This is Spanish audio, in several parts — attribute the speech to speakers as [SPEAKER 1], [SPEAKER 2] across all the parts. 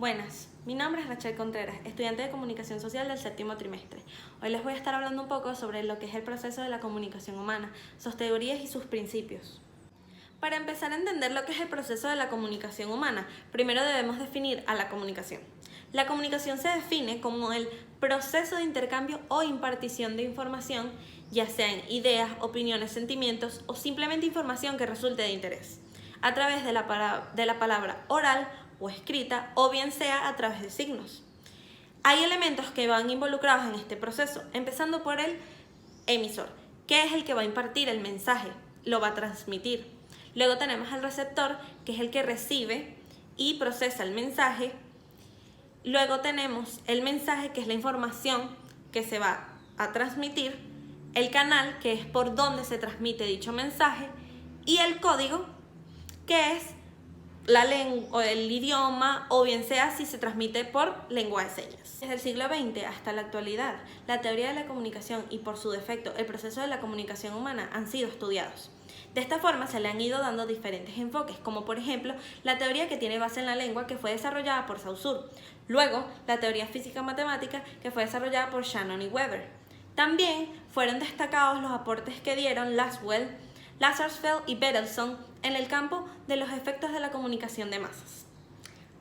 [SPEAKER 1] Buenas, mi nombre es Rachel Contreras, estudiante de Comunicación Social del séptimo trimestre. Hoy les voy a estar hablando un poco sobre lo que es el proceso de la comunicación humana, sus teorías y sus principios. Para empezar a entender lo que es el proceso de la comunicación humana, primero debemos definir a la comunicación. La comunicación se define como el proceso de intercambio o impartición de información, ya sean ideas, opiniones, sentimientos o simplemente información que resulte de interés, a través de la palabra oral o escrita, o bien sea a través de signos. Hay elementos que van involucrados en este proceso, empezando por el emisor, que es el que va a impartir el mensaje, lo va a transmitir. Luego tenemos al receptor, que es el que recibe y procesa el mensaje. Luego tenemos el mensaje, que es la información que se va a transmitir, el canal, que es por donde se transmite dicho mensaje, y el código, que es la lengua o el idioma, o bien sea si se transmite por lengua de señas. Desde el siglo XX hasta la actualidad, la teoría de la comunicación y por su defecto el proceso de la comunicación humana han sido estudiados. De esta forma se le han ido dando diferentes enfoques, como por ejemplo la teoría que tiene base en la lengua, que fue desarrollada por Saussure. Luego, la teoría física-matemática, que fue desarrollada por Shannon y Weber. También fueron destacados los aportes que dieron Lasswell, Lazarsfeld y Bertelson en el campo de los efectos de la comunicación de masas.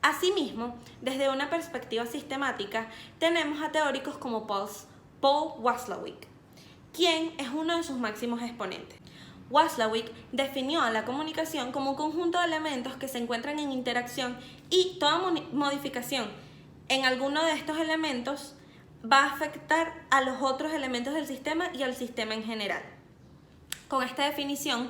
[SPEAKER 1] Asimismo, desde una perspectiva sistemática, tenemos a teóricos como Paul Watzlawick, quien es uno de sus máximos exponentes. Watzlawick definió a la comunicación como un conjunto de elementos que se encuentran en interacción, y toda modificación en alguno de estos elementos va a afectar a los otros elementos del sistema y al sistema en general. Con esta definición,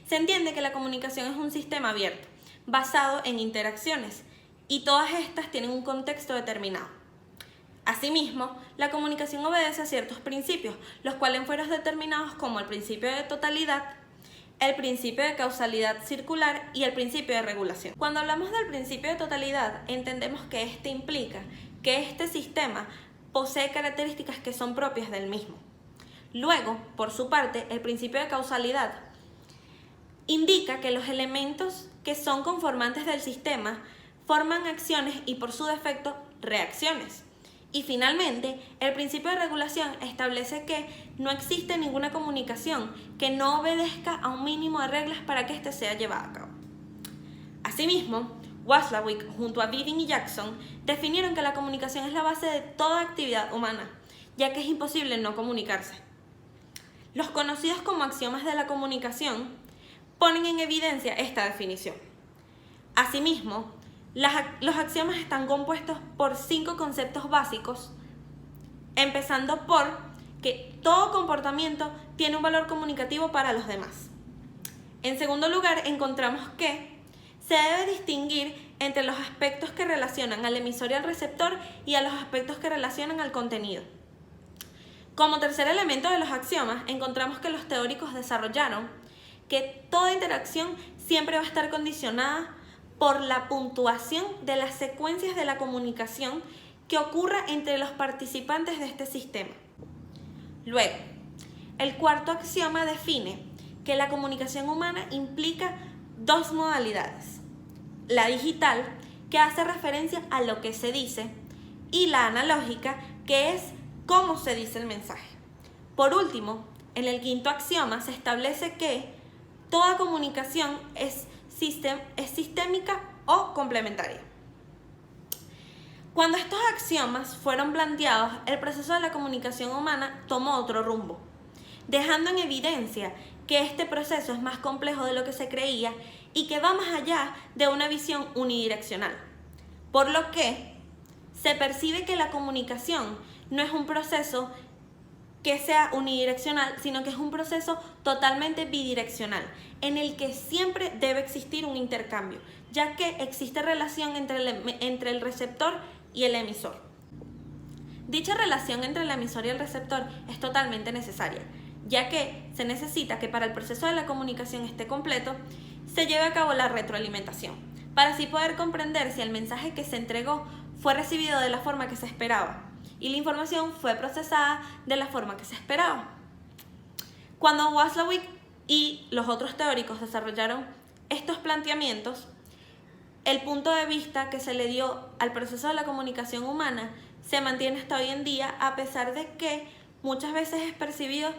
[SPEAKER 1] se entiende que la comunicación es un sistema abierto, basado en interacciones, y todas estas tienen un contexto determinado. Asimismo, la comunicación obedece a ciertos principios, los cuales fueron determinados como el principio de totalidad, el principio de causalidad circular y el principio de regulación. Cuando hablamos del principio de totalidad, entendemos que este implica que este sistema posee características que son propias del mismo. Luego, por su parte, el principio de causalidad indica que los elementos que son conformantes del sistema forman acciones y por su defecto reacciones. Y finalmente, el principio de regulación establece que no existe ninguna comunicación que no obedezca a un mínimo de reglas para que éste sea llevado a cabo. Asimismo, Watzlawick junto a Beeding y Jackson definieron que la comunicación es la base de toda actividad humana, ya que es imposible no comunicarse. Los conocidos como axiomas de la comunicación ponen en evidencia esta definición. Asimismo, los axiomas están compuestos por 5 conceptos básicos, empezando por que todo comportamiento tiene un valor comunicativo para los demás. En segundo lugar, encontramos que se debe distinguir entre los aspectos que relacionan al emisor y al receptor y a los aspectos que relacionan al contenido. Como tercer elemento de los axiomas, encontramos que los teóricos desarrollaron que toda interacción siempre va a estar condicionada por la puntuación de las secuencias de la comunicación que ocurra entre los participantes de este sistema. Luego, el cuarto axioma define que la comunicación humana implica 2 modalidades: la digital, que hace referencia a lo que se dice, y la analógica, que es cómo se dice el mensaje. Por último, en el quinto axioma se establece que toda comunicación es sistémica o complementaria. Cuando estos axiomas fueron planteados, el proceso de la comunicación humana tomó otro rumbo, dejando en evidencia que este proceso es más complejo de lo que se creía y que va más allá de una visión unidireccional, por lo que se percibe que la comunicación no es un proceso que sea unidireccional, sino que es un proceso totalmente bidireccional, en el que siempre debe existir un intercambio, ya que existe relación entre el receptor y el emisor. Dicha relación entre el emisor y el receptor es totalmente necesaria, ya que se necesita que para el proceso de la comunicación esté completo, se lleve a cabo la retroalimentación, para así poder comprender si el mensaje que se entregó fue recibido de la forma que se esperaba y la información fue procesada de la forma que se esperaba. Cuando Watzlawick y los otros teóricos desarrollaron estos planteamientos, el punto de vista que se le dio al proceso de la comunicación humana se mantiene hasta hoy en día, a pesar de que muchas veces es percibido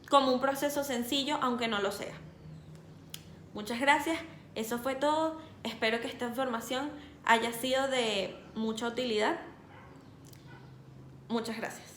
[SPEAKER 1] como un proceso sencillo, aunque no lo sea. Muchas gracias, eso fue todo. Espero que esta información haya sido de mucha utilidad. Muchas gracias.